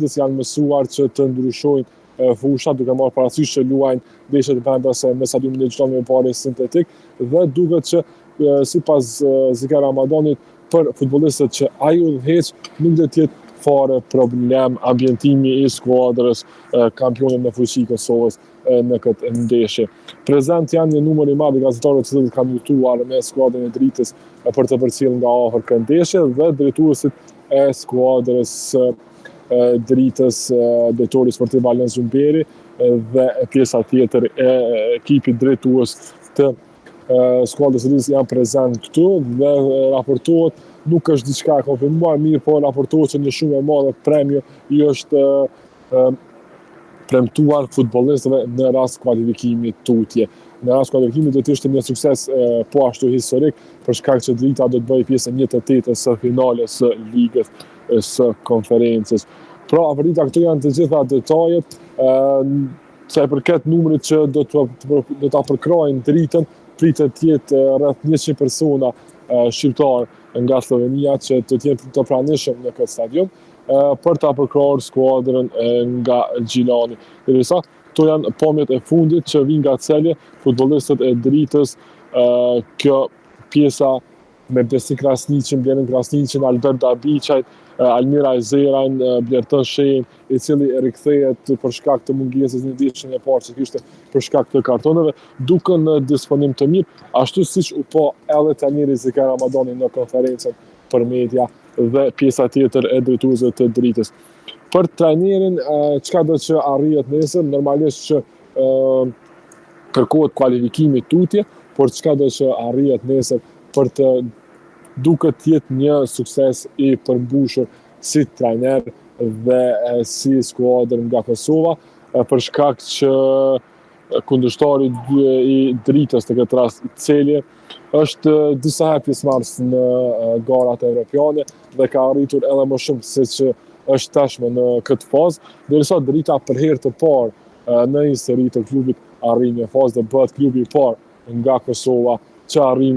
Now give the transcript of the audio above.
janë mësuar që të ndryshojnë fushat, duke marrë parasysh që luajnë ndeshjet vendas në stadiumin e Gjilonit me parë sintetik, dhe duket që sipas Zika Ramadanit për futbollistët që ai udhëheq nuk do të jetë fare problem ambientimi i skuadrës kampionit në fuqi Kosovës në këtë ndeshje. Prezent janë një numër i madh i gazetarëve të cilët kanë lutuar me skuadrën e Dritës për të përcjellë nga afër këtë ndeshje, dhe drejtuesit e skuadrës Dritës, drejtori sportiv Alen Zumberi dhe pjesa tjetër e ekipit drejtues të skuadrës së Dritës janë prezent këtu dhe raportohet, nuk është diçka e konfirmuar, mirë po raportohet që një shumë e madhe premie i është premtuar futbollistëve në rast kualifikimi tutje. Në rast kualifikimi do të ishte një sukses po ashtu historik, për shkak që Drita do të bëjë pjesë 1/8 së finales së ligës së konferencës. Pra, apërdita këtu janë të gjitha detajet, sa i përket numrit që do ta përkrojnë Dritën, pritet të jetë rreth 100 persona shqiptar nga Slovenia që të jenë të pranishëm në këtë stadium për ta përkrahur skuadrën nga Gjilani. Derisa këto janë pamjet e fundit që vijnë nga Celje, futbollistët e Dritës, kjo pjesa me Besim Krasniqin, Blenin Krasniqin, Albert Dabiçaj, Almira Ezerajn, Blertën Shehin, i cili rikthehet për shkak të mungesës në ndeshjen e parë që kishte për shkak të kartoneve, duken në disponim të mirë, ashtu siç u pa edhe trajneri Zika Ramadani në konferencën për media dhe pjesa tjetër e drejtuesve të Dritës. Për trajnerin, çka do që arrihet nesër, normalisht që kërkohet kualifikimi tutje, por çka do që arrihet nesër për të duket të jetë një sukses i përmbushur si trajner dhe si skuadër nga Kosova, për shkak që kundërshtari i Dritës në këtë rast Celje është disa herë pjesëmarrës në garat evropiane dhe ka arritur edhe më shumë se që është tashmë në këtë fazë, derisa Drita për herë të parë në histori të klubit arrin një fazë dhe bëhet klubi i parë nga Kosova që arrin